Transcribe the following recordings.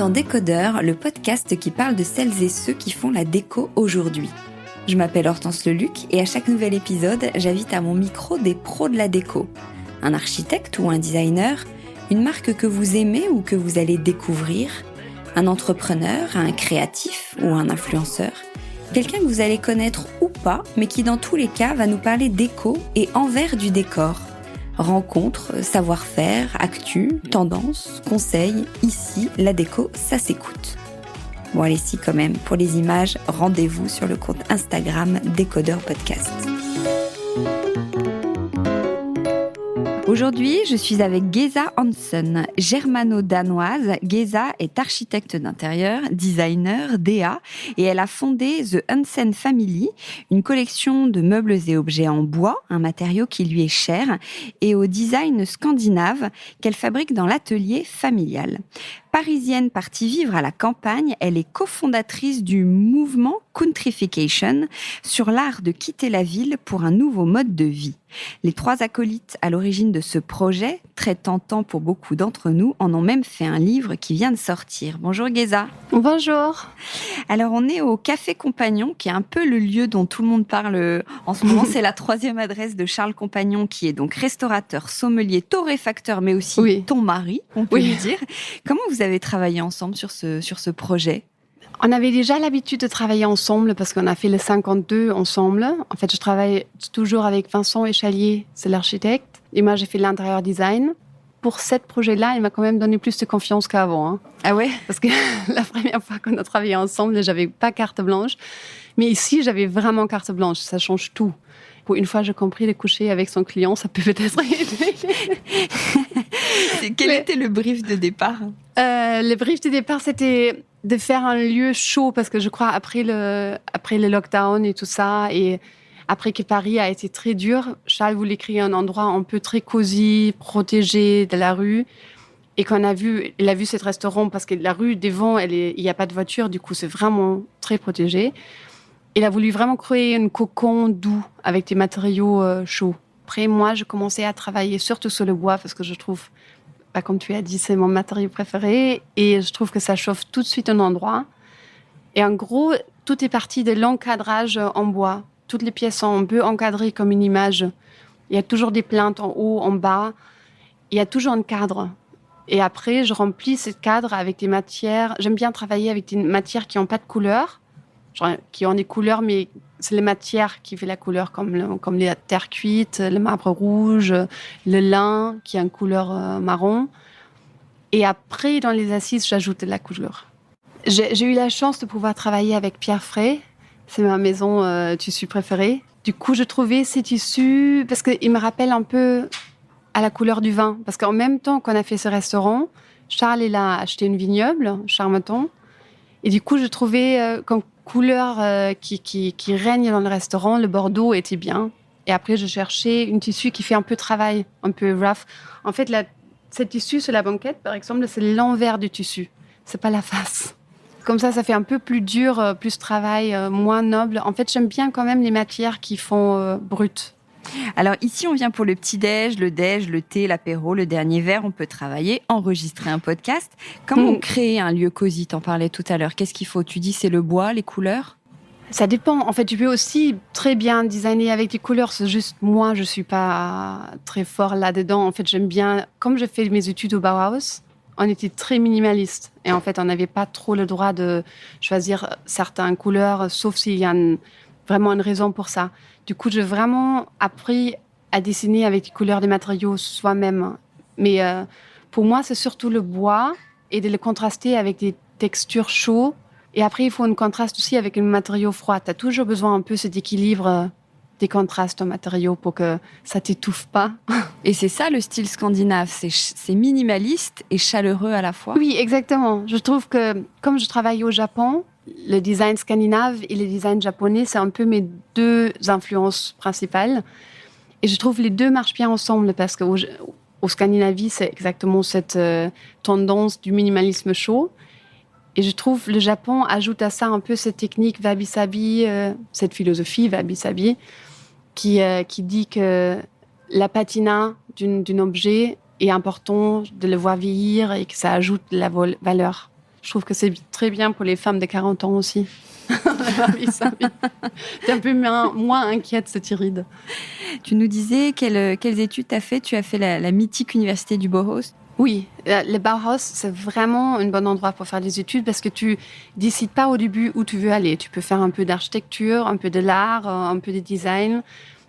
dans Décodeur, le podcast qui parle de celles et ceux qui font la déco aujourd'hui. Je m'appelle Hortense Leluc et à chaque nouvel épisode, j'invite à mon micro des pros de la déco. Un architecte ou un designer, une marque que vous aimez ou que vous allez découvrir, un entrepreneur, un créatif ou un influenceur, quelqu'un que vous allez connaître ou pas, mais qui dans tous les cas va nous parler déco et envers du décor. Rencontres, savoir-faire, actu, tendances, conseils, ici, la déco, ça s'écoute. Bon allez, si quand même, pour les images, rendez-vous sur le compte Instagram Décodeur Podcast. Aujourd'hui, je suis avec Geza Hansen, germano-danoise. Geza est architecte d'intérieur, designer, DA, et elle a fondé The Hansen Family, une collection de meubles et objets en bois, un matériau qui lui est cher, et au design scandinave qu'elle fabrique dans l'atelier familial. Parisienne partie vivre à la campagne, elle est cofondatrice du mouvement Countrification sur l'art de quitter la ville pour un nouveau mode de vie. Les trois acolytes à l'origine de ce projet, très tentant pour beaucoup d'entre nous, en ont même fait un livre qui vient de sortir. Bonjour Geza. Bonjour. Alors on est au Café Compagnon, qui est un peu le lieu dont tout le monde parle en ce moment. C'est la 3e adresse de Charles Compagnon, qui est donc restaurateur, sommelier, torréfacteur, mais aussi ton mari, on peut lui dire. Comment vous avez travaillé ensemble sur ce projet ? On avait déjà l'habitude de travailler ensemble parce qu'on a fait le 52 ensemble. En fait, je travaille toujours avec Vincent Échalier, c'est l'architecte. Et moi, j'ai fait l'intérieur design. Pour ce projet-là, il m'a quand même donné plus de confiance qu'avant. Hein. Ah ouais ? Parce que la première fois qu'on a travaillé ensemble, j'avais pas carte blanche. Mais ici, j'avais vraiment carte blanche. Ça change tout. Pour une fois, j'ai compris de coucher avec son client, ça peut peut-être aider. Quel était le brief de départ ? Le brief de départ, c'était de faire un lieu chaud, parce que je crois après le lockdown et tout ça, et après que Paris a été très dur, Charles voulait créer un endroit un peu très cosy, protégé de la rue. Et il a vu ce restaurant, parce que la rue devant, il n'y a pas de voiture, du coup c'est vraiment très protégé. Il a voulu vraiment créer un cocon doux avec des matériaux chauds. Après, moi, je commençais à travailler surtout sur le bois, parce que je trouve, comme tu as dit, c'est mon matériau préféré. Et je trouve que ça chauffe tout de suite un endroit. Et en gros, tout est parti de l'encadrage en bois. Toutes les pièces sont un peu encadrées comme une image. Il y a toujours des plaintes en haut, en bas. Il y a toujours un cadre. Et après, je remplis ce cadre avec des matières. J'aime bien travailler avec des matières qui n'ont pas de couleur. Genre, qui ont des couleurs, mais c'est les matières qui font la couleur, comme les terres cuites, le marbre rouge, le lin qui a une couleur marron. Et après, dans les assises, j'ajoute de la couleur. J'ai eu la chance de pouvoir travailler avec Pierre Frey. C'est ma maison tissu préférée. Du coup, je trouvais ces tissus, parce qu'il me rappelle un peu à la couleur du vin. Parce qu'en même temps qu'on a fait ce restaurant, Charles, il a acheté une vignoble, Charmeton. Et du coup, je trouvais comme couleur qui règne dans le restaurant, le bordeaux était bien. Et après, je cherchais une tissu qui fait un peu travail, un peu rough. En fait, ce tissu sur la banquette, par exemple, c'est l'envers du tissu. C'est pas la face. Comme ça fait un peu plus dur, plus travail, moins noble. En fait, j'aime bien quand même les matières qui font brut. Alors ici, on vient pour le petit-déj, le déj, le thé, l'apéro, le dernier verre. On peut travailler, enregistrer un podcast. Comment on crée un lieu cosy ? T'en parlais tout à l'heure. Qu'est-ce qu'il faut ? Tu dis c'est le bois, les couleurs ? Ça dépend. En fait, tu peux aussi très bien designer avec des couleurs. C'est juste moi, je suis pas très fort là-dedans. En fait, j'aime bien. Comme j'ai fait mes études au Bauhaus, on était très minimaliste. Et en fait, on n'avait pas trop le droit de choisir certaines couleurs, sauf s'il y a vraiment une raison pour ça. Du coup, j'ai vraiment appris à dessiner avec des couleurs des matériaux soi-même. Mais pour moi, c'est surtout le bois et de le contraster avec des textures chaudes. Et après, il faut un contraste aussi avec un matériau froid. Tu as toujours besoin un peu cet équilibre des contrastes en matériaux pour que ça t'étouffe pas. Et c'est ça le style scandinave, c'est minimaliste et chaleureux à la fois. Oui, exactement. Je trouve que comme je travaille au Japon, le design scandinave et le design japonais, c'est un peu mes deux influences principales. Et je trouve les deux marchent bien ensemble parce qu'au Scandinavie, c'est exactement cette tendance du minimalisme chaud. Et je trouve le Japon ajoute à ça un peu cette technique wabi-sabi, cette philosophie wabi-sabi, qui dit que la patina d'un objet est important de le voir vieillir et que ça ajoute de la valeur. Je trouve que c'est très bien pour les femmes de 40 ans aussi. T'es un peu moins inquiète, cette Iride. Tu nous disais quelles études tu as fait. Tu as fait la mythique université du Bauhaus. Oui, le Bauhaus, c'est vraiment un bon endroit pour faire des études parce que tu décides pas au début où tu veux aller. Tu peux faire un peu d'architecture, un peu de l'art, un peu de design.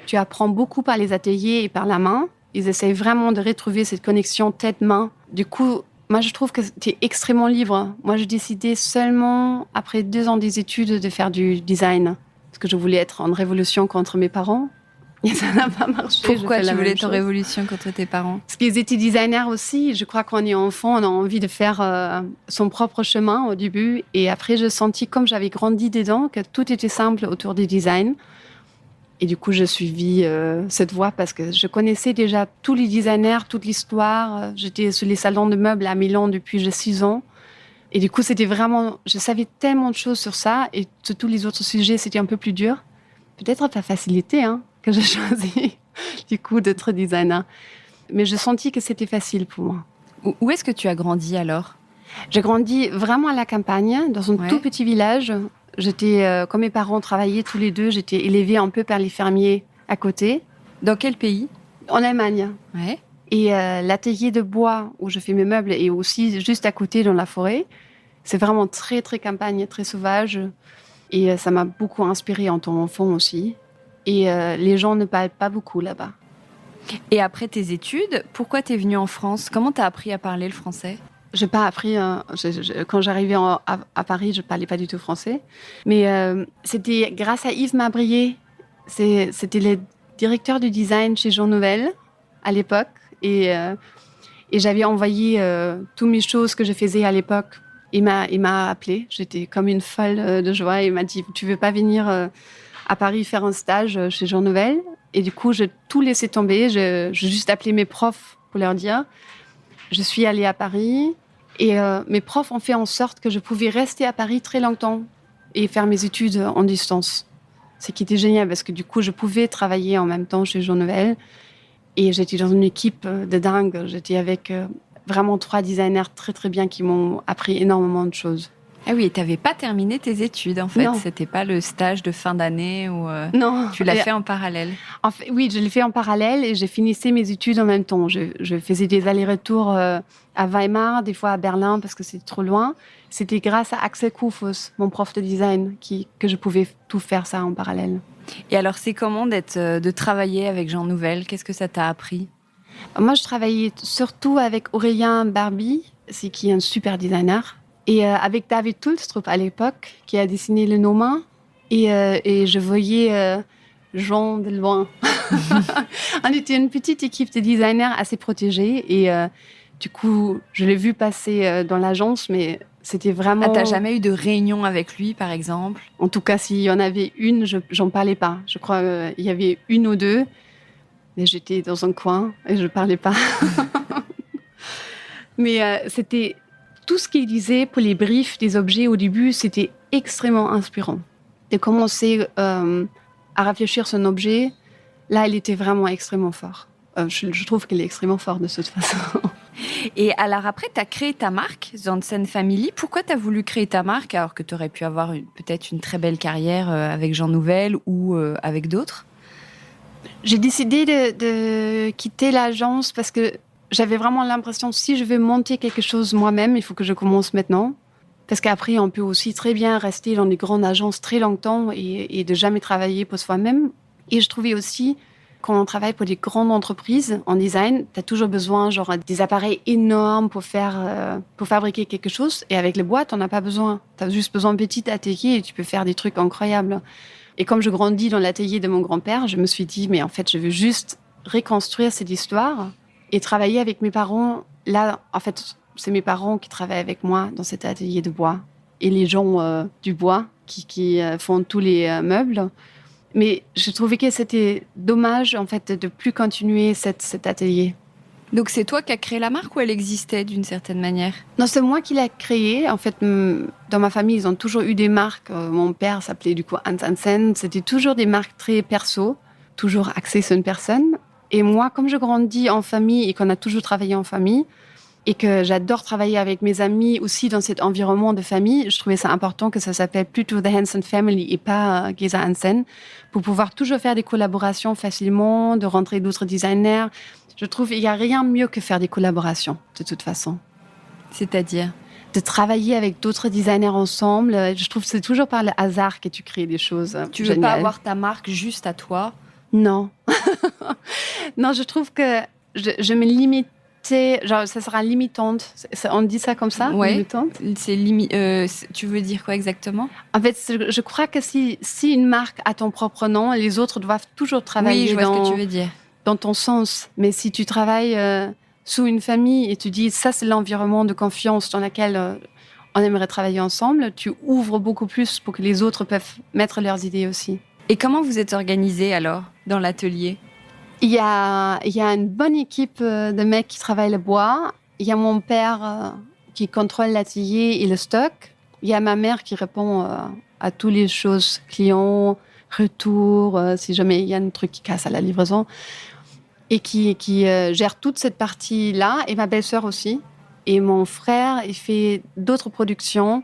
Tu apprends beaucoup par les ateliers et par la main. Ils essayent vraiment de retrouver cette connexion tête-main. Du coup, moi, je trouve que tu es extrêmement libre. Moi, j'ai décidé seulement, après 2 ans des études, de faire du design. Parce que je voulais être en révolution contre mes parents. Et ça n'a pas marché. Pourquoi tu voulais être en révolution contre tes parents? Parce qu'ils étaient designers aussi. Je crois qu'on est enfant, on a envie de faire son propre chemin au début. Et après, je sentis, comme j'avais grandi dedans, que tout était simple autour du design. Et du coup, j'ai suivi cette voie parce que je connaissais déjà tous les designers, toute l'histoire. J'étais sur les salons de meubles à Milan depuis j'ai 6 ans. Et du coup, c'était vraiment... Je savais tellement de choses sur ça. Et sur tous les autres sujets, c'était un peu plus dur. Peut-être la facilité que j'ai choisi, du coup, d'être designer. Mais je sentis que c'était facile pour moi. Où est-ce que tu as grandi alors? J'ai grandi vraiment à la campagne, dans un tout petit village. J'étais, comme mes parents travaillaient tous les deux, j'étais élevée un peu par les fermiers à côté. Dans quel pays? En Allemagne. Ouais. Et l'atelier de bois où je fais mes meubles est aussi juste à côté dans la forêt. C'est vraiment très, très campagne, très sauvage. Et ça m'a beaucoup inspirée en tant qu'enfant aussi. Et les gens ne parlent pas beaucoup là-bas. Et après tes études, pourquoi t'es venue en France? Comment t'as appris à parler le français? J'ai pas appris. Quand j'arrivais à Paris, je parlais pas du tout français. Mais c'était grâce à Yves Mabrier. C'était le directeur du design chez Jean Nouvel à l'époque. Et j'avais envoyé toutes mes choses que je faisais à l'époque. Il m'a appelée. J'étais comme une folle de joie. Il m'a dit, tu veux pas venir à Paris faire un stage chez Jean Nouvel? Et du coup, j'ai tout laissé tomber. J'ai juste appelé mes profs pour leur dire. Je suis allée à Paris. Et mes profs ont fait en sorte que je pouvais rester à Paris très longtemps et faire mes études en distance. Ce qui était génial parce que du coup, je pouvais travailler en même temps chez Jean Nouvel. Et j'étais dans une équipe de dingue. J'étais avec vraiment 3 designers très, très bien qui m'ont appris énormément de choses. Ah oui, et t'avais pas terminé tes études, en fait. Non. C'était pas le stage de fin d'année où non. Tu l'as fait en parallèle. En fait, oui, je l'ai fait en parallèle et j'ai finissé mes études en même temps. Je faisais des allers-retours à Weimar, des fois à Berlin parce que c'était trop loin. C'était grâce à Axel Kufus, mon prof de design, que je pouvais tout faire ça en parallèle. Et alors, c'est comment de travailler avec Jean Nouvel? Qu'est-ce que ça t'a appris? Moi, je travaillais surtout avec Aurélien Barbie, qui est un super designer. Et avec David Tulstrup à l'époque, qui a dessiné le Nomain. Et je voyais Jean de loin. On était une petite équipe de designers assez protégée. Et du coup, je l'ai vu passer dans l'agence, mais c'était vraiment... Ah, t'as jamais eu de réunion avec lui, par exemple? En tout cas, s'il y en avait une, j'en parlais pas. Je crois qu'il y avait 1 ou 2. Mais j'étais dans un coin et je parlais pas. Mais c'était... Tout ce qu'il disait pour les briefs des objets au début, c'était extrêmement inspirant. De commencer à réfléchir sur un objet, là, il était vraiment extrêmement fort. Je trouve qu'il est extrêmement fort de toute façon. Et alors après, tu as créé ta marque, Janssen Family. Pourquoi tu as voulu créer ta marque alors que tu aurais pu avoir peut-être une très belle carrière avec Jean Nouvel ou avec d'autres? J'ai décidé de quitter l'agence parce que j'avais vraiment l'impression que si je veux monter quelque chose moi-même, il faut que je commence maintenant. Parce qu'après, on peut aussi très bien rester dans des grandes agences très longtemps et de jamais travailler pour soi-même. Et je trouvais aussi, quand on travaille pour des grandes entreprises en design, tu as toujours besoin des appareils énormes pour fabriquer quelque chose. Et avec les boîtes, on n'a pas besoin. Tu as juste besoin de petit atelier et tu peux faire des trucs incroyables. Et comme je grandis dans l'atelier de mon grand-père, je me suis dit, mais en fait, je veux juste reconstruire cette histoire et travailler avec mes parents. Là, en fait, c'est mes parents qui travaillent avec moi dans cet atelier de bois et les gens du bois qui font tous les meubles. Mais je trouvais que c'était dommage, en fait, de plus continuer cet atelier. Donc, c'est toi qui as créé la marque ou elle existait d'une certaine manière? Non, c'est moi qui l'ai créée. En fait, dans ma famille, ils ont toujours eu des marques. Mon père s'appelait du coup Hans Hansen. C'était toujours des marques très perso, toujours axées sur une personne. Et moi, comme je grandis en famille et qu'on a toujours travaillé en famille, et que j'adore travailler avec mes amis aussi dans cet environnement de famille, je trouvais ça important que ça s'appelle plutôt The Hansen Family et pas Geza Hansen, pour pouvoir toujours faire des collaborations facilement, de rentrer d'autres designers. Je trouve qu'il n'y a rien mieux que faire des collaborations, de toute façon. C'est-à-dire ? De travailler avec d'autres designers ensemble. Je trouve que c'est toujours par le hasard que tu crées des choses Tu géniales. veux pas avoir ta marque juste à toi ? Non. Non, je trouve que je me limite. Genre, ça sera limitante. On dit ça comme ça, ouais. Limitante. Tu veux dire quoi exactement ? En fait, je crois que si une marque a ton propre nom, les autres doivent toujours travailler oui, je vois ce que tu veux dire. Dans ton sens. Mais si tu travailles sous une famille et tu dis ça, c'est l'environnement de confiance dans lequel on aimerait travailler ensemble, tu ouvres beaucoup plus pour que les autres peuvent mettre leurs idées aussi. Et comment vous êtes organisés alors dans l'atelier ? Il y a une bonne équipe de mecs qui travaillent le bois. Il y a mon père qui contrôle l'atelier et le stock. Il y a ma mère qui répond à toutes les choses, clients, retours, si jamais il y a un truc qui casse à la livraison. Et qui gère toute cette partie-là. Et ma belle-sœur aussi. Et mon frère, il fait d'autres productions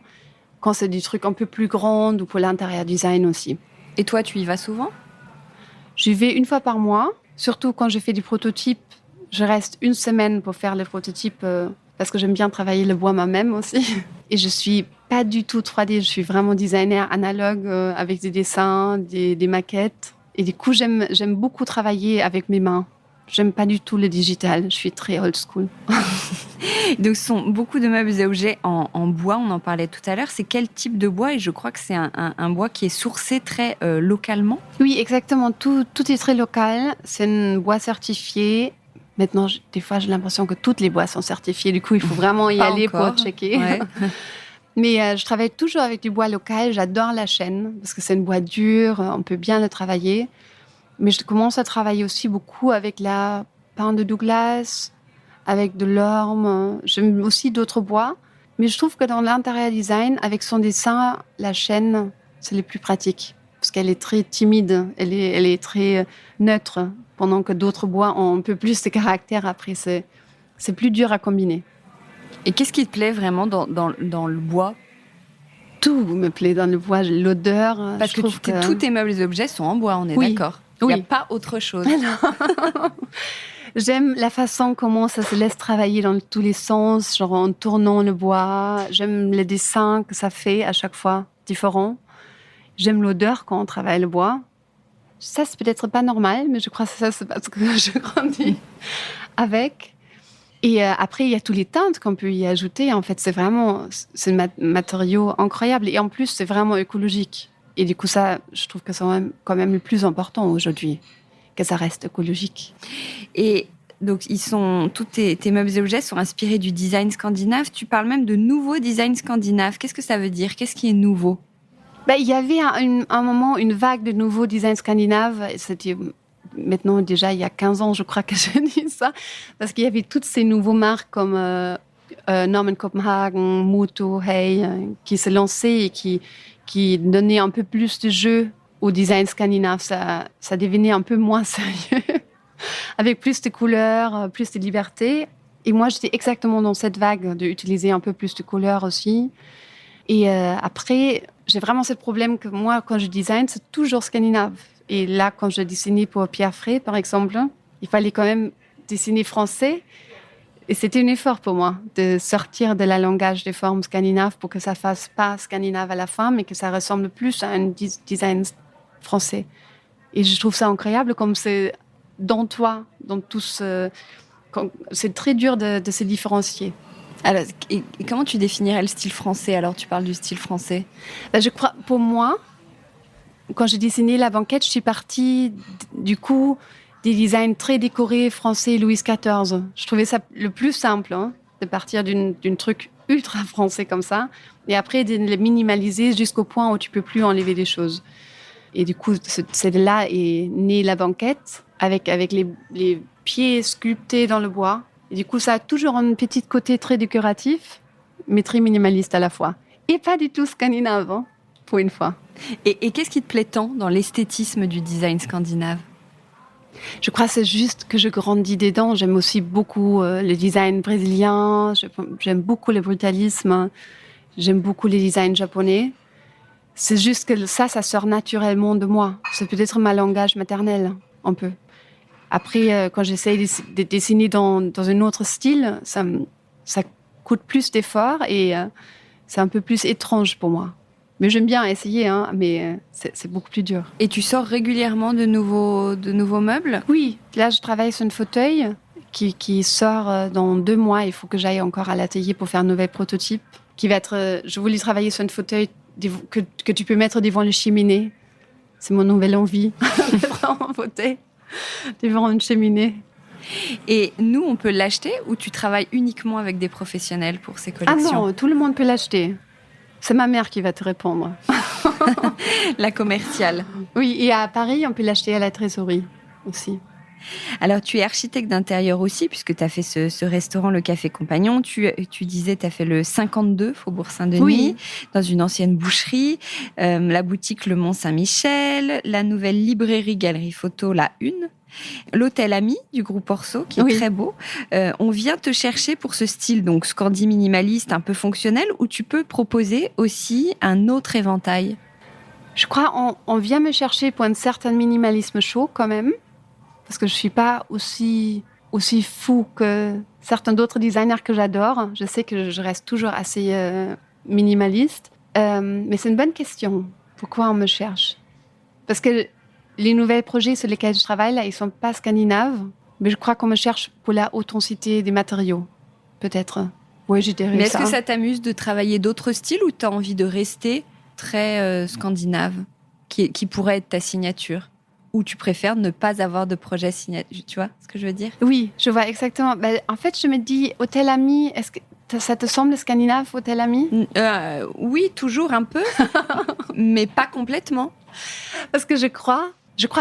quand c'est des trucs un peu plus grands ou pour l'intérieur design aussi. Et toi, tu y vas souvent ? J'y vais une fois par mois. Surtout quand je fais des prototypes, je reste une semaine pour faire les prototypes parce que j'aime bien travailler le bois moi-même aussi. Et je suis pas du tout 3D, je suis vraiment designer analogue avec des dessins, des maquettes. Et du coup, j'aime beaucoup travailler avec mes mains. J'aime pas du tout le digital, je suis très old school. Donc, ce sont beaucoup de meubles et objets en bois, on en parlait tout à l'heure. C'est quel type de bois ? Et je crois que c'est un bois qui est sourcé très localement. Oui, exactement. Tout est très local. C'est un bois certifié. Maintenant, des fois, j'ai l'impression que toutes les bois sont certifiées. Du coup, il faut vraiment y aller encore. pour checker. Ouais. Mais je travaille toujours avec du bois local. J'adore la chêne parce que c'est un bois dur. On peut bien le travailler. Mais je commence à travailler aussi beaucoup avec la pin de Douglas, avec de l'orme. J'aime aussi d'autres bois. Mais je trouve que dans l'intérieur design, avec son dessin, la chêne, c'est le plus pratique. Parce qu'elle est très timide, elle est très neutre. Pendant que d'autres bois ont un peu plus de caractère. Après, c'est plus dur à combiner. Et qu'est-ce qui te plaît vraiment dans le bois ? Tout me plaît dans le bois, l'odeur. Parce que tous tes meubles et objets sont en bois, on est d'accord ? Oui. Il n'y a pas autre chose. J'aime la façon comment ça se laisse travailler dans tous les sens, genre en tournant le bois. J'aime les dessins que ça fait à chaque fois, différents. J'aime l'odeur quand on travaille le bois. Ça, c'est peut-être pas normal, mais je crois que ça, c'est parce que je grandis avec. Et après, il y a tous les teintes qu'on peut y ajouter. En fait, c'est un matériau incroyable. Et en plus, c'est vraiment écologique. Et du coup, ça, je trouve que c'est quand même le plus important aujourd'hui, que ça reste écologique. Et donc, tous tes meubles et objets sont inspirés du design scandinave. Tu parles même de nouveau design scandinave. Qu'est-ce que ça veut dire ? Qu'est-ce qui est nouveau ? Il y avait un moment, une vague de nouveaux designs scandinaves. C'était maintenant déjà il y a 15 ans, je crois que je dis ça. Parce qu'il y avait toutes ces nouveaux marques comme Norman Copenhagen, Muto, Hey, qui se lançaient et qui donnaient un peu plus de jeu au design scandinave. Ça devenait un peu moins sérieux, avec plus de couleurs, plus de liberté. Et moi, j'étais exactement dans cette vague d'utiliser un peu plus de couleurs aussi. Et après, j'ai vraiment ce problème que moi, quand je design, c'est toujours scandinave. Et là, quand je dessinais pour Pierre Frey, par exemple, il fallait quand même dessiner français. Et c'était un effort pour moi de sortir de la langage des formes scandinaves pour que ça fasse pas scandinave à la fin, mais que ça ressemble plus à un design français. Et je trouve ça incroyable comme c'est dans toi, dans tout c'est très dur de se différencier. Alors, et comment tu définirais le style français ? Alors, tu parles du style français. Je crois, pour moi, quand j'ai dessiné la banquette, je suis partie du coup des designs très décorés français Louis XIV. Je trouvais ça le plus simple, de partir d'une truc ultra français comme ça, et après de le minimaliser jusqu'au point où tu peux plus enlever des choses. Et du coup, c'est de là est née la banquette, avec les pieds sculptés dans le bois. Et du coup, ça a toujours un petit côté très décoratif, mais très minimaliste à la fois. Et pas du tout scandinave, pour une fois. Et qu'est-ce qui te plaît tant dans l'esthétisme du design scandinave ? Je crois que c'est juste que je grandis dedans. J'aime aussi beaucoup le design brésilien. J'aime beaucoup le brutalisme. J'aime beaucoup les designs japonais. C'est juste que ça sort naturellement de moi. C'est peut-être ma langage maternel, un peu. Après, quand j'essaye de dessiner dans un autre style, ça coûte plus d'efforts et c'est un peu plus étrange pour moi. Mais j'aime bien essayer, hein, mais c'est beaucoup plus dur. Et tu sors régulièrement de nouveaux meubles ? Oui, là je travaille sur un fauteuil qui sort dans 2 mois. Il faut que j'aille encore à l'atelier pour faire un nouvel prototype. Qui va être, je voulais travailler sur un fauteuil que tu peux mettre devant les cheminées. C'est mon nouvelle envie, devant un fauteuil, devant une cheminée. Et nous, on peut l'acheter ou tu travailles uniquement avec des professionnels pour ces collections ? Ah non, tout le monde peut l'acheter. C'est ma mère qui va te répondre. La commerciale. Oui, et à Paris, on peut l'acheter à la trésorerie aussi. Alors, tu es architecte d'intérieur aussi, puisque tu as fait ce restaurant, le Café Compagnon. Tu disais, tu as fait le 52, Faubourg Saint-Denis, oui. Dans une ancienne boucherie, la boutique Le Mont Saint-Michel, la nouvelle librairie Galerie Photo, la Une, l'hôtel Ami du groupe Orso, qui est très beau. On vient te chercher pour ce style, donc scandi minimaliste, un peu fonctionnel, où tu peux proposer aussi un autre éventail. Je crois on vient me chercher pour un certain minimalisme chaud quand même. Parce que je ne suis pas aussi fou que certains d'autres designers que j'adore. Je sais que je reste toujours assez minimaliste. Mais c'est une bonne question. Pourquoi on me cherche ? Parce que les nouveaux projets sur lesquels je travaille, là, ils ne sont pas scandinaves. Mais je crois qu'on me cherche pour la authenticité des matériaux. Peut-être. Oui, je dirais ça. Mais est-ce que ça t'amuse de travailler d'autres styles ou tu as envie de rester très scandinave, qui pourrait être ta signature ? Ou tu préfères ne pas avoir de projet signature, tu vois ce que je veux dire ? Oui, je vois exactement. En fait, je me dis, Hôtel Ami, est-ce que ça te semble scandinave, Hôtel Ami ? Oui, toujours un peu, mais pas complètement. Parce que je crois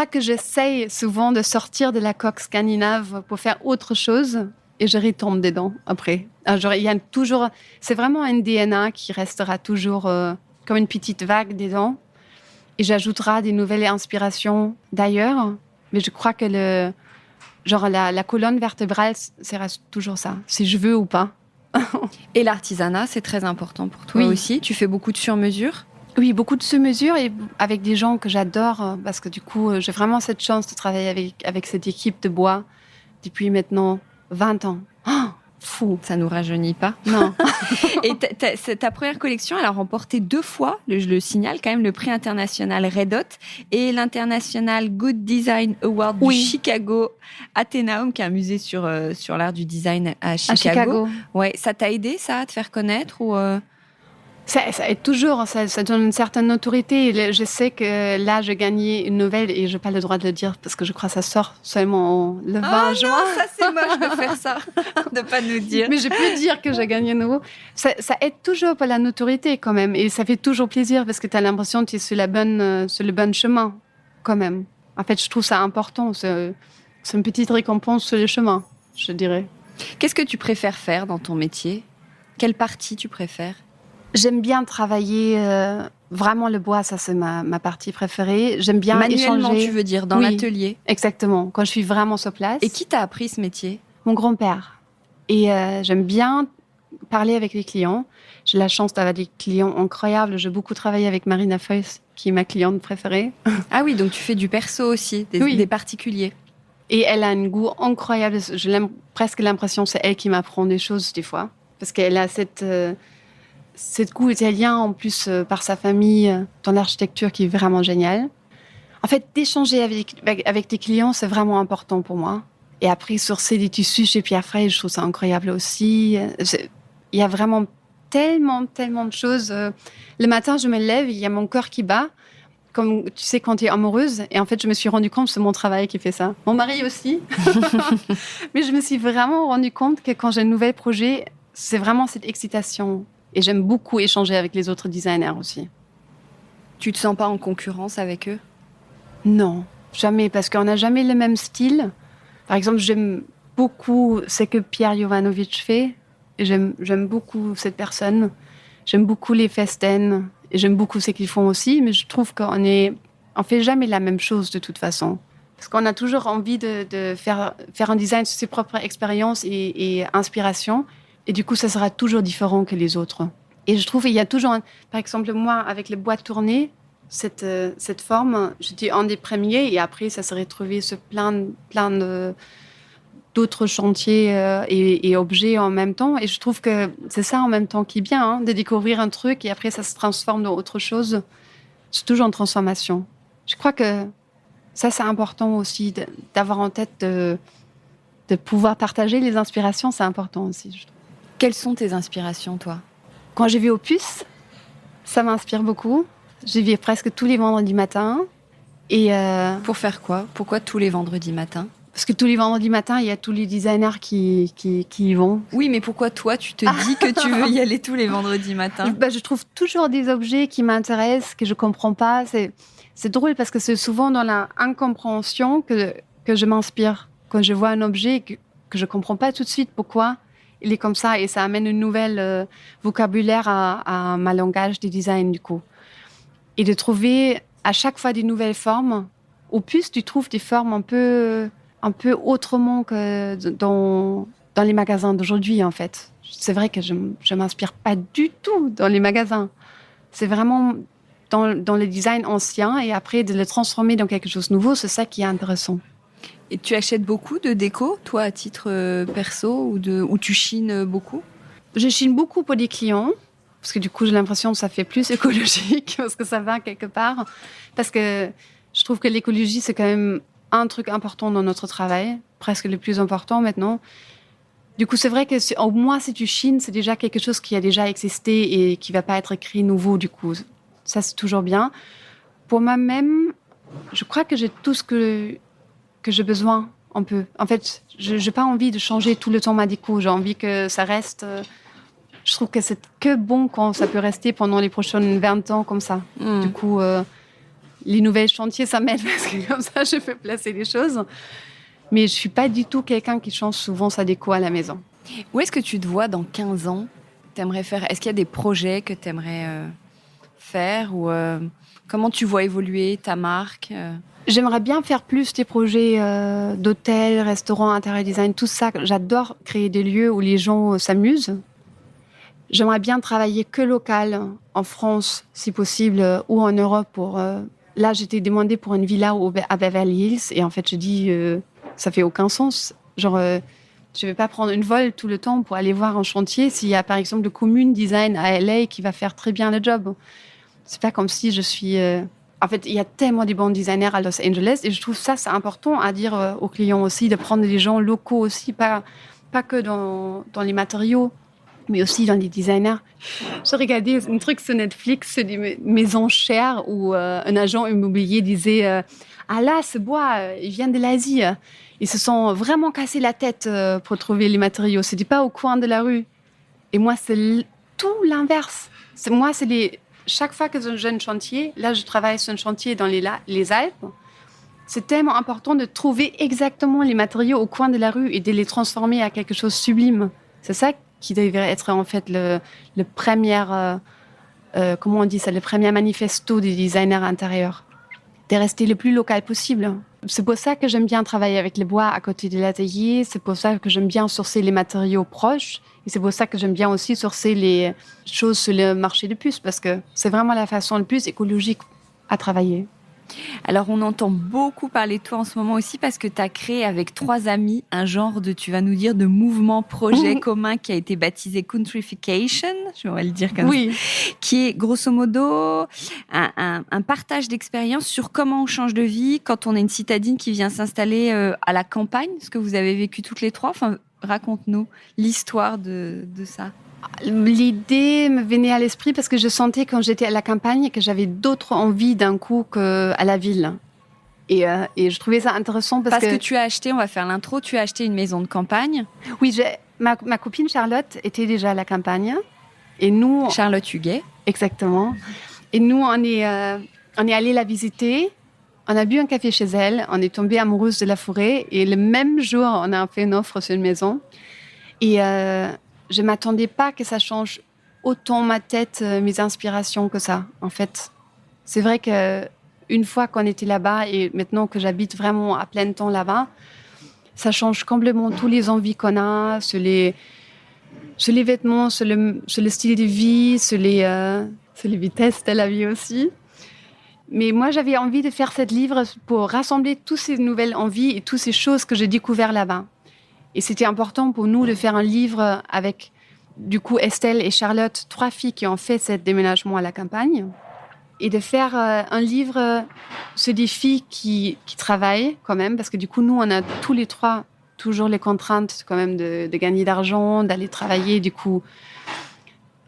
que j'essaye souvent de sortir de la coque scandinave pour faire autre chose et je retombe dedans après. Alors, il y a toujours, c'est vraiment un DNA qui restera toujours comme une petite vague dedans. Et j'ajouterai des nouvelles inspirations d'ailleurs. Mais je crois que la colonne vertébrale, ça reste toujours ça, si je veux ou pas. Et l'artisanat, c'est très important pour toi aussi. Tu fais beaucoup de sur-mesure ? Oui, beaucoup de sur-mesure et avec des gens que j'adore. Parce que du coup, j'ai vraiment cette chance de travailler avec cette équipe de bois depuis maintenant 20 ans. Oh, fou. Ça nous rajeunit pas. Non. Et ta première collection, elle a remporté 2 fois, je le signale quand même, le prix international Red Hot et l'international Good Design Award du Chicago Athenaeum, qui est un musée sur l'art du design à Chicago. Ouais, ça t'a aidé, ça, à te faire connaître ou Ça aide toujours, ça donne une certaine notoriété. Je sais que là, j'ai gagné une nouvelle et je n'ai pas le droit de le dire parce que je crois que ça sort seulement le 20 juin. Non, ça c'est moche de faire ça, de pas nous dire. Mais je peux dire que j'ai gagné un nouveau. Ça aide toujours pour la notoriété quand même et ça fait toujours plaisir parce que tu as l'impression que tu es sur le bon chemin quand même. En fait, je trouve ça important. C'est une petite récompense sur le chemin, je dirais. Qu'est-ce que tu préfères faire dans ton métier ? Quelle partie tu préfères ? J'aime bien travailler vraiment le bois, ça c'est ma partie préférée. J'aime bien manuellement, échanger. Tu veux dire, dans l'atelier ? Exactement, quand je suis vraiment sur place. Et qui t'a appris ce métier ? Mon grand-père. Et j'aime bien parler avec les clients. J'ai la chance d'avoir des clients incroyables. J'ai beaucoup travaillé avec Marina Foïs, qui est ma cliente préférée. Ah oui, donc tu fais du perso aussi, des particuliers. Et elle a un goût incroyable. J'ai presque l'impression que c'est elle qui m'apprend des choses des fois. Parce qu'elle a cette goût italien, en plus, par sa famille, dans l'architecture, qui est vraiment génial. En fait, d'échanger avec tes clients, c'est vraiment important pour moi. Et après, sourcer des tissus chez Pierre Frey, je trouve ça incroyable aussi. Il y a vraiment tellement de choses. Le matin, je me lève, il y a mon cœur qui bat, comme tu sais, quand tu es amoureuse. Et en fait, je me suis rendu compte que c'est mon travail qui fait ça. Mon mari aussi. Mais je me suis vraiment rendu compte que quand j'ai un nouvel projet, c'est vraiment cette excitation. Et j'aime beaucoup échanger avec les autres designers aussi. Tu te sens pas en concurrence avec eux ? Non, jamais, parce qu'on n'a jamais le même style. Par exemple, j'aime beaucoup ce que Pierre Jovanovic fait. Et j'aime beaucoup cette personne. J'aime beaucoup les festen. Et j'aime beaucoup ce qu'ils font aussi. Mais je trouve qu'on fait jamais la même chose de toute façon. Parce qu'on a toujours envie de faire un design sur ses propres expériences et inspirations. Et du coup, ça sera toujours différent que les autres. Et je trouve qu'il y a toujours, par exemple, moi, avec les boîtes tournées, cette forme, j'étais un des premiers. Et après, ça s'est retrouvé sur plein d'autres chantiers et objets en même temps. Et je trouve que c'est ça en même temps qui est bien, hein, de découvrir un truc et après, ça se transforme dans autre chose. C'est toujours en transformation. Je crois que ça, c'est important aussi d'avoir en tête de pouvoir partager les inspirations. C'est important aussi, je trouve. Quelles sont tes inspirations, toi ? Quand je vais aux puces, ça m'inspire beaucoup. J'y vais presque tous les vendredis matins. Et pour faire quoi ? Pourquoi tous les vendredis matins ? Parce que tous les vendredis matins, il y a tous les designers qui y vont. Oui, mais pourquoi toi, tu te dis que tu veux y aller tous les vendredis matins ? Je trouve toujours des objets qui m'intéressent, que je ne comprends pas. C'est drôle parce que c'est souvent dans l'incompréhension que je m'inspire. Quand je vois un objet que je ne comprends pas tout de suite pourquoi il est comme ça. Et ça amène une nouvelle vocabulaire à ma langage de design, du coup. Et de trouver à chaque fois des nouvelles formes. Au plus, tu trouves des formes un peu autrement que dans les magasins d'aujourd'hui, en fait. C'est vrai que je ne m'inspire pas du tout dans les magasins. C'est vraiment dans le design ancien et après de le transformer dans quelque chose de nouveau, c'est ça qui est intéressant. Et tu achètes beaucoup de déco, toi, à titre perso, ou tu chines beaucoup ? Je chine beaucoup pour des clients, parce que du coup, j'ai l'impression que ça fait plus écologique, parce que ça va quelque part. Parce que je trouve que l'écologie, c'est quand même un truc important dans notre travail, presque le plus important maintenant. Du coup, c'est vrai que au moins, si tu chines, c'est déjà quelque chose qui a déjà existé et qui ne va pas être écrit nouveau, du coup. Ça, c'est toujours bien. Pour moi-même, je crois que j'ai tout ce que j'ai besoin, un peu. En fait, je n'ai pas envie de changer tout le temps ma déco. J'ai envie que ça reste... je trouve que c'est que bon quand ça peut rester pendant les prochaines 20 ans comme ça. Du coup, les nouvelles chantiers, ça m'aide parce que comme ça, je peux placer les choses. Mais je ne suis pas du tout quelqu'un qui change souvent sa déco à la maison. Où est-ce que tu te vois dans 15 ans ? T'aimerais faire... Est-ce qu'il y a des projets que tu aimerais faire ou comment tu vois évoluer ta marque ? J'aimerais bien faire plus des projets d'hôtels, restaurants, intérieur design, tout ça. J'adore créer des lieux où les gens s'amusent. J'aimerais bien travailler que local, en France, si possible, ou en Europe. Là, j'étais demandée pour une villa à Beverly Hills. Et en fait, je dis, ça fait aucun sens. Genre, je vais pas prendre une vol tout le temps pour aller voir un chantier s'il y a, par exemple, le Commune Design à LA qui va faire très bien le job. C'est pas comme si je suis... En fait, il y a tellement de bons designers à Los Angeles et je trouve ça, c'est important à dire aux clients aussi, de prendre des gens locaux aussi, pas que dans les matériaux, mais aussi dans les designers. Je regardais un truc sur Netflix, sur des maisons chères où un agent immobilier disait ah là, ce bois, il vient de l'Asie. Ils se sont vraiment cassés la tête pour trouver les matériaux. C'était pas au coin de la rue. Et moi, c'est tout l'inverse. Chaque fois que j'ai un jeune chantier, là, je travaille sur un chantier dans les Alpes, c'est tellement important de trouver exactement les matériaux au coin de la rue et de les transformer à quelque chose de sublime. C'est ça qui devrait être en fait le premier, comment on dit ça, le premier manifesto des designers intérieurs. De rester le plus local possible. C'est pour ça que j'aime bien travailler avec les bois à côté de l'atelier. C'est pour ça que j'aime bien sourcer les matériaux proches. Et c'est pour ça que j'aime bien aussi sourcer les choses sur le marché de puces, parce que c'est vraiment la façon la plus écologique à travailler. Alors, on entend beaucoup parler de toi en ce moment aussi parce que tu as créé avec 3 amis un genre de, tu vas nous dire, de mouvement projet commun qui a été baptisé Countryfication, je vais le dire comme ça, qui est grosso modo un partage d'expérience sur comment on change de vie quand on est une citadine qui vient s'installer à la campagne, ce que vous avez vécu toutes les 3. Enfin, raconte-nous l'histoire de ça. L'idée me venait à l'esprit parce que je sentais quand j'étais à la campagne que j'avais d'autres envies d'un coup qu'à la ville. Et je trouvais ça intéressant parce que tu as acheté, on va faire l'intro, tu as acheté une maison de campagne. Oui, ma copine Charlotte était déjà à la campagne. Et nous... Charlotte Huguet. Exactement. Et nous, on est allés la visiter. On a bu un café chez elle. On est tombés amoureuses de la forêt. Et le même jour, on a fait une offre sur une maison. Et... je m'attendais pas que ça change autant ma tête, mes inspirations que ça, en fait. C'est vrai que une fois qu'on était là-bas et maintenant que j'habite vraiment à plein temps là-bas, ça change complètement tous les envies qu'on a, sur les vêtements, sur le style de vie, sur les vitesses de la vie aussi. Mais moi, j'avais envie de faire ce livre pour rassembler toutes ces nouvelles envies et toutes ces choses que j'ai découvertes là-bas. Et c'était important pour nous de faire un livre avec, du coup, Estelle et Charlotte, 3 filles qui ont fait ce déménagement à la campagne. Et de faire un livre sur des filles qui travaillent quand même, parce que du coup, nous, on a tous les 3 toujours les contraintes quand même de gagner d'argent, d'aller travailler. Du coup,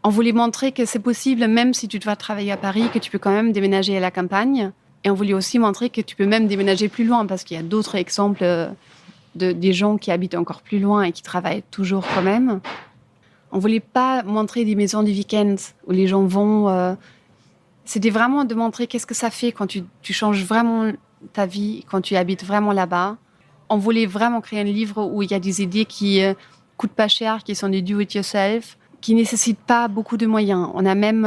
on voulait montrer que c'est possible, même si tu dois travailler à Paris, que tu peux quand même déménager à la campagne. Et on voulait aussi montrer que tu peux même déménager plus loin, parce qu'il y a d'autres exemples des gens qui habitent encore plus loin et qui travaillent toujours quand même. On voulait pas montrer des maisons du week-end où les gens vont... C'était vraiment de montrer qu'est-ce que ça fait quand tu changes vraiment ta vie, quand tu habites vraiment là-bas. On voulait vraiment créer un livre où il y a des idées qui coûtent pas cher, qui sont des do-it-yourself, qui nécessitent pas beaucoup de moyens. On a même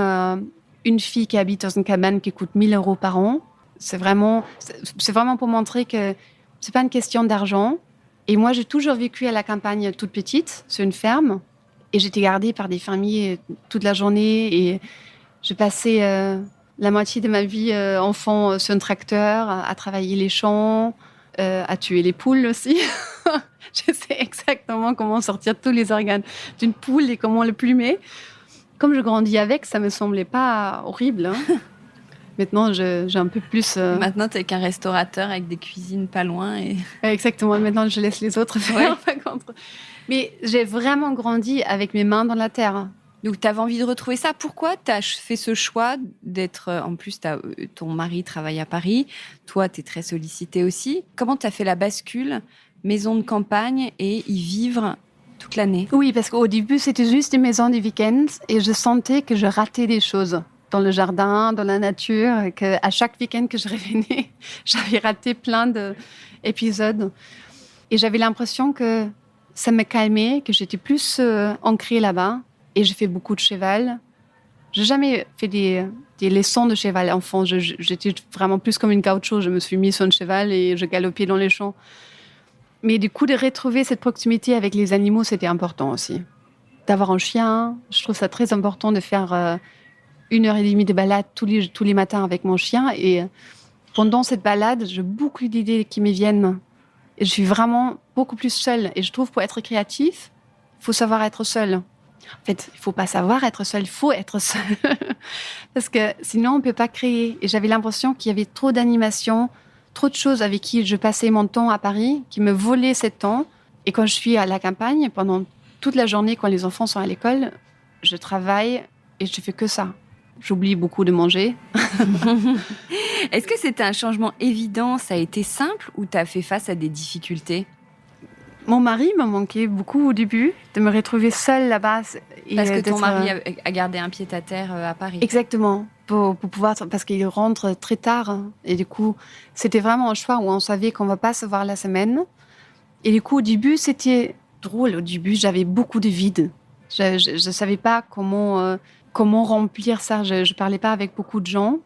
une fille qui habite dans une cabane qui coûte 1 000 € par an. C'est vraiment pour montrer que c'est pas une question d'argent. Et moi, j'ai toujours vécu à la campagne toute petite, sur une ferme. Et j'étais gardée par des fermiers toute la journée. Et j'ai passé la moitié de ma vie enfant sur un tracteur, à travailler les champs, à tuer les poules aussi. Je sais exactement comment sortir tous les organes d'une poule et comment le plumer. Comme je grandis avec, ça me semblait pas horrible. Hein. Maintenant, j'ai un peu plus... Maintenant, tu n'es qu'un restaurateur avec des cuisines pas loin. Et... Exactement. Maintenant, je laisse les autres faire. Ouais. Mais j'ai vraiment grandi avec mes mains dans la terre. Donc, tu avais envie de retrouver ça. Pourquoi tu as fait ce choix d'être... En plus, ton mari travaille à Paris. Toi, tu es très sollicitée aussi. Comment tu as fait la bascule, maison de campagne, et y vivre toute l'année? Oui, parce qu'au début, c'était juste des maisons du week-end. Et je sentais que je ratais des choses dans le jardin, dans la nature. Et qu'à chaque week-end que je revenais, j'avais raté plein d'épisodes. Et j'avais l'impression que ça me calmait, que j'étais plus ancrée là-bas. Et j'ai fait beaucoup de cheval. J'ai jamais fait des leçons de cheval enfant. J'étais vraiment plus comme une gaucho. Je me suis mise sur un cheval et je galopais dans les champs. Mais du coup, de retrouver cette proximité avec les animaux, c'était important aussi. D'avoir un chien, je trouve ça très important de faire 1h30 de balade tous les matins avec mon chien. Et pendant cette balade, j'ai beaucoup d'idées qui me viennent. Et je suis vraiment beaucoup plus seule. Et je trouve pour être créatif, il faut savoir être seule. En fait, il ne faut pas savoir être seul, il faut être seul. Parce que sinon, on ne peut pas créer. Et j'avais l'impression qu'il y avait trop d'animation, trop de choses avec qui je passais mon temps à Paris, qui me volaient ce temps. Et quand je suis à la campagne, pendant toute la journée, quand les enfants sont à l'école, je travaille et je fais que ça. J'oublie beaucoup de manger. Est-ce que c'était un changement évident? Ça a été simple ou tu as fait face à des difficultés? Mon mari m'a manqué beaucoup au début, de me retrouver seule là-bas. Parce que ton mari a gardé un pied-à-terre à Paris. Exactement, pour pouvoir, parce qu'il rentre très tard. Et du coup, c'était vraiment un choix où on savait qu'on ne va pas se voir la semaine. Et du coup, au début, c'était drôle. Au début, j'avais beaucoup de vide. Je ne savais pas comment remplir ça. Je ne parlais pas avec beaucoup de gens.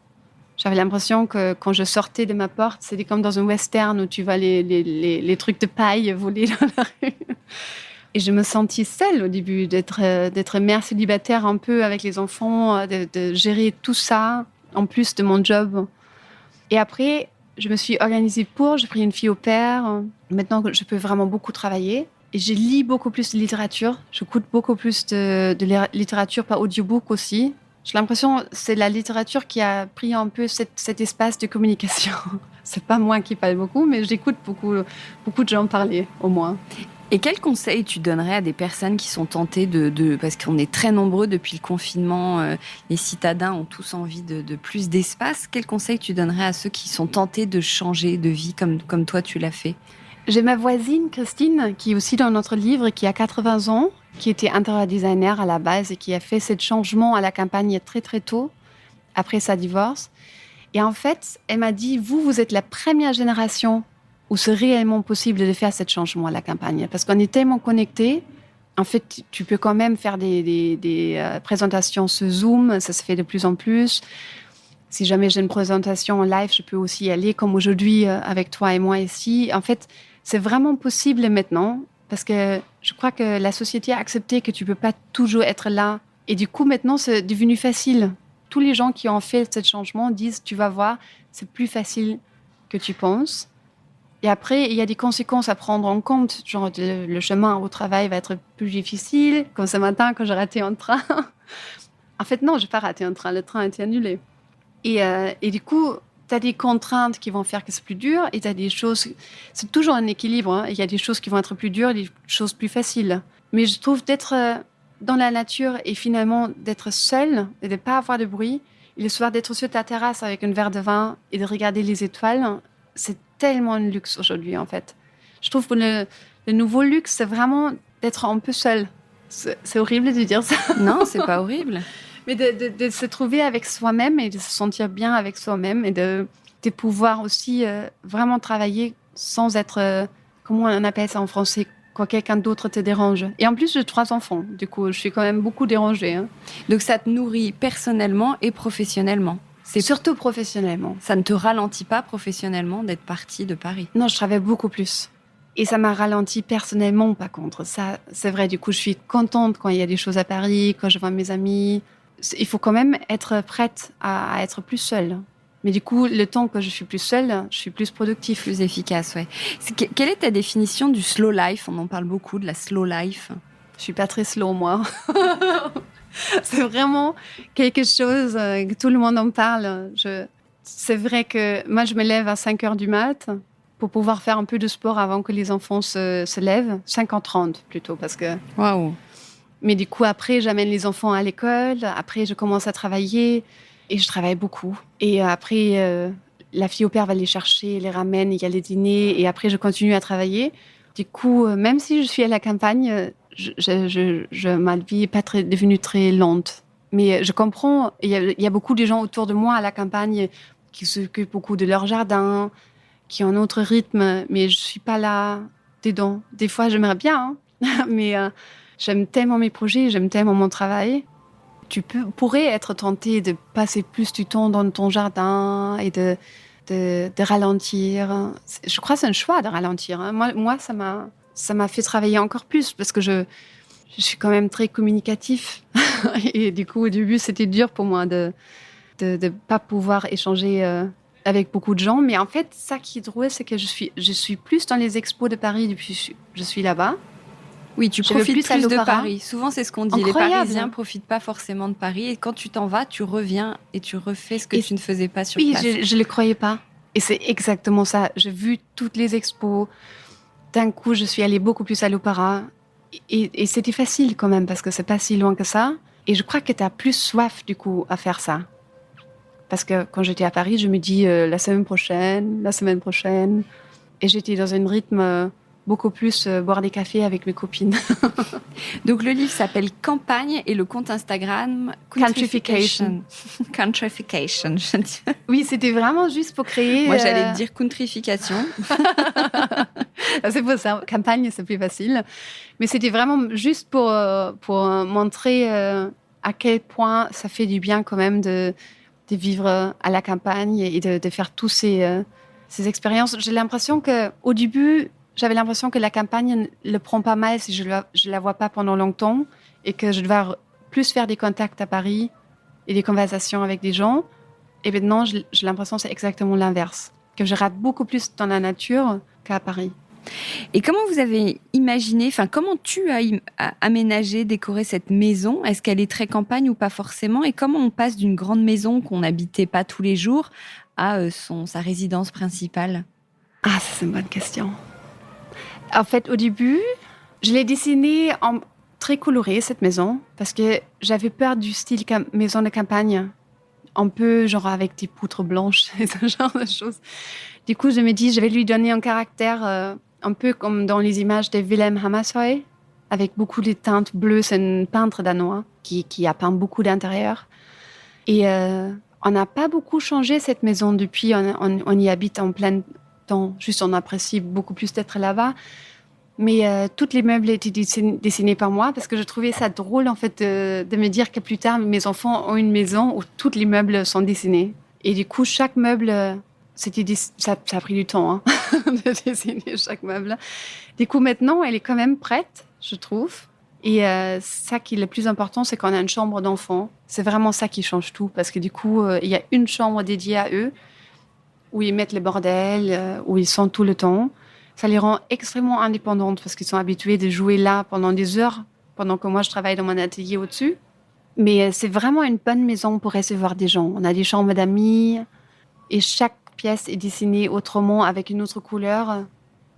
J'avais l'impression que quand je sortais de ma porte, c'était comme dans un western où tu vois les trucs de paille voler dans la rue. Et je me sentis seule au début, d'être mère célibataire un peu avec les enfants, de gérer tout ça, en plus de mon job. Et après, je me suis organisée j'ai pris une fille au pair. Maintenant, je peux vraiment beaucoup travailler. Et je lis beaucoup plus de littérature. J'écoute beaucoup plus de littérature par audiobook aussi. J'ai l'impression que c'est la littérature qui a pris un peu cet espace de communication. C'est pas moi qui parle beaucoup, mais j'écoute beaucoup de gens parler, au moins. Et quels conseils tu donnerais à des personnes qui sont tentées parce qu'on est très nombreux depuis le confinement, les citadins ont tous envie de plus d'espace. Quels conseils tu donnerais à ceux qui sont tentés de changer de vie comme toi tu l'as fait? J'ai ma voisine, Christine, qui est aussi dans notre livre, qui a 80 ans, qui était intérieur designer à la base et qui a fait ce changement à la campagne très très tôt, après sa divorce. Et en fait, elle m'a dit, vous êtes la première génération où c'est réellement possible de faire ce changement à la campagne. Parce qu'on est tellement connectés. En fait, tu peux quand même faire des présentations sur Zoom, ça se fait de plus en plus. Si jamais j'ai une présentation en live, je peux aussi y aller, comme aujourd'hui avec toi et moi ici. En fait, c'est vraiment possible maintenant, parce que je crois que la société a accepté que tu peux pas toujours être là. Et du coup, maintenant, c'est devenu facile. Tous les gens qui ont fait ce changement disent, tu vas voir, c'est plus facile que tu penses. Et après, il y a des conséquences à prendre en compte. Genre, le chemin au travail va être plus difficile. Comme ce matin, quand j'ai raté un train. En fait, non, je n'ai pas raté un train. Le train a été annulé. Et du coup, tu as des contraintes qui vont faire que c'est plus dur. Et tu as des choses... C'est toujours un équilibre. Hein. Il y a des choses qui vont être plus dures et des choses plus faciles. Mais je trouve d'être dans la nature et finalement d'être seul et de ne pas avoir de bruit. Et le soir, d'être sur ta terrasse avec un verre de vin et de regarder les étoiles, c'est tellement un luxe aujourd'hui, en fait. Je trouve que le nouveau luxe, c'est vraiment d'être un peu seul. C'est horrible de dire ça. Non, c'est pas horrible. Mais de se trouver avec soi-même et de se sentir bien avec soi-même et de pouvoir aussi vraiment travailler sans être, comment on appelle ça en français, quand quelqu'un d'autre te dérange. Et en plus, j'ai 3 enfants. Du coup, je suis quand même beaucoup dérangée. Hein. Donc, ça te nourrit personnellement et professionnellement. C'est surtout professionnellement. Ça ne te ralentit pas professionnellement d'être partie de Paris? Non, je travaille beaucoup plus. Et ça m'a ralenti personnellement, par contre. Ça, c'est vrai. Du coup, je suis contente quand il y a des choses à Paris, quand je vois mes amis. Il faut quand même être prête à être plus seule. Mais du coup, le temps que je suis plus seule, je suis plus productive. Plus efficace, ouais. Quelle est ta définition du slow life? On en parle beaucoup, de la slow life. Je suis pas très slow, moi. C'est vraiment quelque chose que tout le monde en parle. C'est vrai que moi, je me lève à 5 heures du mat pour pouvoir faire un peu de sport avant que les enfants se lèvent. 5h30 plutôt, parce que... Waouh! Mais du coup, après, j'amène les enfants à l'école. Après, je commence à travailler et je travaille beaucoup. Et après, la fille au père va les chercher, les ramène, il y a les dîners. Et après, je continue à travailler. Du coup, même si je suis à la campagne... ma vie n'est pas devenue très lente. Mais je comprends, il y a beaucoup de gens autour de moi à la campagne qui s'occupent beaucoup de leur jardin, qui ont un autre rythme, mais je ne suis pas là dedans. Des fois, j'aimerais bien, hein, mais j'aime tellement mes projets, j'aime tellement mon travail. Tu pourrais être tenté de passer plus du temps dans ton jardin et de ralentir. Je crois que c'est un choix de ralentir. Hein. Moi, ça m'a fait travailler encore plus parce que je suis quand même très communicatif. Et du coup, au début, c'était dur pour moi de pas pouvoir échanger avec beaucoup de gens. Mais en fait, ça qui est drôle, c'est que je suis plus dans les expos de Paris depuis que je suis là-bas. Oui, tu profites plus de Paris. Souvent, c'est ce qu'on dit. Incroyable. Les Parisiens ne profitent pas forcément de Paris. Et quand tu t'en vas, tu reviens et tu refais ce que tu ne faisais pas sur place. Oui, je ne le croyais pas. Et c'est exactement ça. J'ai vu toutes les expos. D'un coup, je suis allée beaucoup plus à l'opéra. Et c'était facile quand même, parce que c'est pas si loin que ça. Et je crois que tu as plus soif, du coup, à faire ça. Parce que quand j'étais à Paris, je me dis la semaine prochaine. Et j'étais dans un rythme beaucoup plus boire des cafés avec mes copines. Donc le livre s'appelle Campagne et le compte Instagram Countryfication. Countryfication. Oui, c'était vraiment juste pour créer... Moi, j'allais te dire Countryfication. C'est pour ça. Campagne, c'est plus facile. Mais c'était vraiment juste pour montrer à quel point ça fait du bien quand même de vivre à la campagne et de faire tous ces expériences. J'ai l'impression qu'au début... J'avais l'impression que la campagne ne le prend pas mal si je la vois pas pendant longtemps et que je devais plus faire des contacts à Paris et des conversations avec des gens. Et maintenant, j'ai l'impression que c'est exactement l'inverse, que je rate beaucoup plus dans la nature qu'à Paris. Et comment vous avez imaginé, comment tu as aménagé, décoré cette maison? Est-ce qu'elle est très campagne ou pas forcément? Et comment on passe d'une grande maison qu'on n'habitait pas tous les jours à sa résidence principale? Ah, ça, c'est une bonne question. En fait, au début, je l'ai dessinée en très colorée, cette maison, parce que j'avais peur du style maison de campagne, un peu genre avec des poutres blanches et ce genre de choses. Du coup, je me dis, je vais lui donner un caractère un peu comme dans les images de Wilhelm Hammershøi, avec beaucoup de teintes bleues. C'est un peintre danois qui a peint beaucoup d'intérieur. Et on n'a pas beaucoup changé cette maison depuis. On y habite en plein temps. Juste, on apprécie beaucoup plus d'être là-bas. Mais tous les meubles étaient dessinés par moi parce que je trouvais ça drôle en fait de me dire que plus tard, mes enfants ont une maison où tous les meubles sont dessinés. Et du coup, chaque meuble, ça a pris du temps hein, de dessiner chaque meuble. Du coup, maintenant, elle est quand même prête, je trouve. Et ça qui est le plus important, c'est qu'on a une chambre d'enfants. C'est vraiment ça qui change tout. Parce que du coup, il y a une chambre dédiée à eux, où ils mettent le bordel, où ils sont tout le temps. Ça les rend extrêmement indépendantes parce qu'ils sont habitués de jouer là pendant des heures, pendant que moi, je travaille dans mon atelier au-dessus. Mais c'est vraiment une bonne maison pour recevoir des gens. On a des chambres d'amis et chaque pièce est dessinée autrement, avec une autre couleur.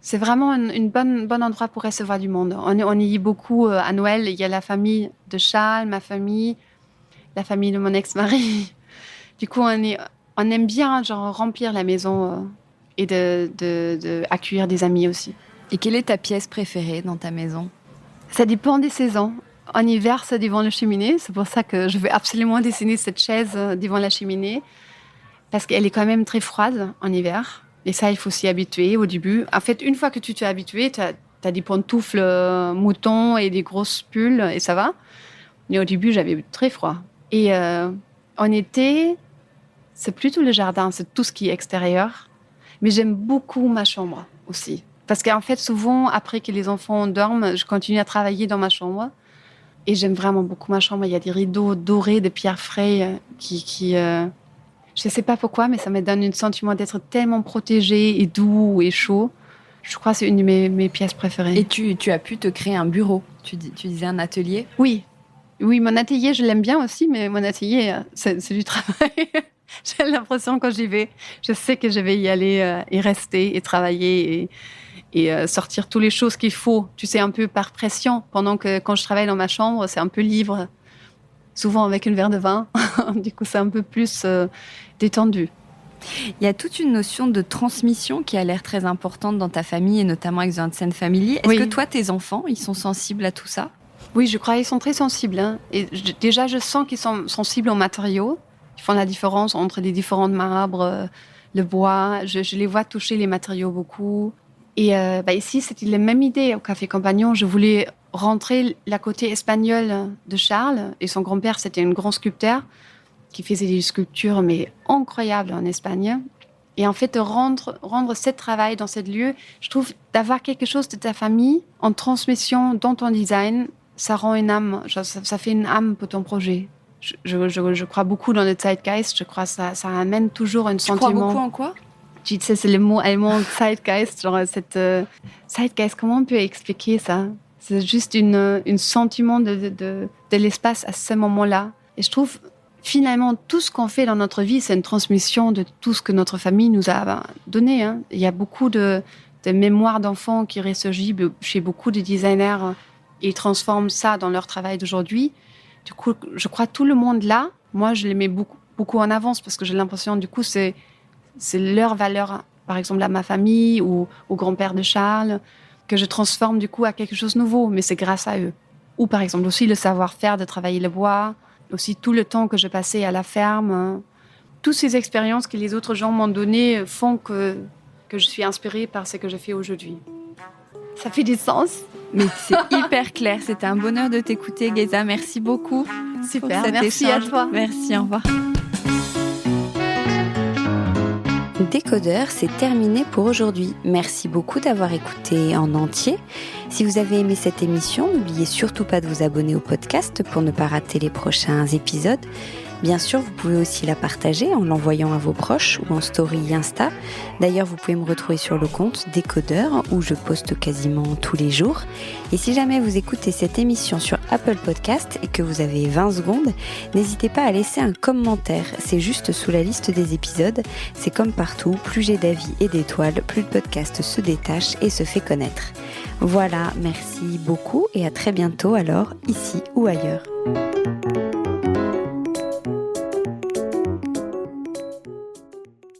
C'est vraiment un bon endroit pour recevoir du monde. On y est beaucoup à Noël. Il y a la famille de Charles, ma famille, la famille de mon ex-mari. Du coup, on aime bien genre, remplir la maison et de accueillir des amis aussi. Et quelle est ta pièce préférée dans ta maison ? Ça dépend des saisons. En hiver, c'est devant la cheminée. C'est pour ça que je veux absolument dessiner cette chaise devant la cheminée. Parce qu'elle est quand même très froide en hiver. Et ça, il faut s'y habituer au début. En fait, une fois que tu t'es habitué, tu as des pantoufles moutons et des grosses pulls et ça va. Mais au début, j'avais très froid. Et en été, c'est plutôt le jardin, c'est tout ce qui est extérieur. Mais j'aime beaucoup ma chambre aussi. Parce qu'en fait, souvent, après que les enfants dorment, je continue à travailler dans ma chambre. Et j'aime vraiment beaucoup ma chambre. Il y a des rideaux dorés de pierre fraîche qui je ne sais pas pourquoi, mais ça me donne un sentiment d'être tellement protégée et doux et chaud. Je crois que c'est une de mes pièces préférées. Et tu as pu te créer un bureau. Tu disais un atelier ? Oui, mon atelier, je l'aime bien aussi, mais mon atelier, c'est du travail. J'ai l'impression quand j'y vais, je sais que je vais y aller et rester et travailler et sortir toutes les choses qu'il faut. Tu sais, un peu par pression. Pendant que quand je travaille dans ma chambre, c'est un peu libre. Souvent avec un verre de vin. Du coup, c'est un peu plus détendu. Il y a toute une notion de transmission qui a l'air très importante dans ta famille et notamment avec The Hansen Family. Est-ce que toi, tes enfants, ils sont sensibles à tout ça ? Oui, je crois qu'ils sont très sensibles. Hein. Et déjà, je sens qu'ils sont sensibles aux matériaux. Ils font la différence entre les différents marbres, le bois. Je les vois toucher les matériaux beaucoup. Et ici, c'était la même idée au Café Compagnon. Je voulais rentrer la côté espagnole de Charles. Et son grand-père, c'était un grand sculpteur qui faisait des sculptures mais incroyables en Espagne. Et en fait, de rendre ce travail dans ce lieu, je trouve d'avoir quelque chose de ta famille en transmission dans ton design, ça rend une âme, ça fait une âme pour ton projet. Je crois beaucoup dans le Zeitgeist. Je crois que ça amène toujours un sentiment. Tu crois beaucoup en quoi ? Tu sais, c'est le mot allemand Zeitgeist. Genre cette Zeitgeist, comment on peut expliquer ça ? C'est juste un sentiment de l'espace à ce moment-là. Et je trouve finalement tout ce qu'on fait dans notre vie, c'est une transmission de tout ce que notre famille nous a donné. Hein. Il y a beaucoup de mémoires d'enfants qui ressurgissent chez beaucoup de designers. Ils transforment ça dans leur travail d'aujourd'hui. Du coup, je crois tout le monde là, moi, je les mets beaucoup en avance parce que j'ai l'impression, du coup, c'est leur valeur, par exemple, à ma famille ou au grand-père de Charles, que je transforme, du coup, à quelque chose de nouveau, mais c'est grâce à eux. Ou, par exemple, aussi le savoir-faire de travailler le bois, aussi tout le temps que je passais à la ferme. Toutes ces expériences que les autres gens m'ont données font que je suis inspirée par ce que je fais aujourd'hui. Ça fait du sens. Mais c'est hyper clair. C'était un bonheur de t'écouter, Geza. Merci beaucoup. Super, merci échange. À toi. Merci, au revoir. Décodeur, c'est terminé pour aujourd'hui. Merci beaucoup d'avoir écouté en entier. Si vous avez aimé cette émission, n'oubliez surtout pas de vous abonner au podcast pour ne pas rater les prochains épisodes. Bien sûr, vous pouvez aussi la partager en l'envoyant à vos proches ou en story Insta. D'ailleurs, vous pouvez me retrouver sur le compte Décodeur où je poste quasiment tous les jours. Et si jamais vous écoutez cette émission sur Apple Podcast et que vous avez 20 secondes, n'hésitez pas à laisser un commentaire. C'est juste sous la liste des épisodes. C'est comme partout, plus j'ai d'avis et d'étoiles, plus le podcast se détache et se fait connaître. Voilà, merci beaucoup et à très bientôt alors, ici ou ailleurs.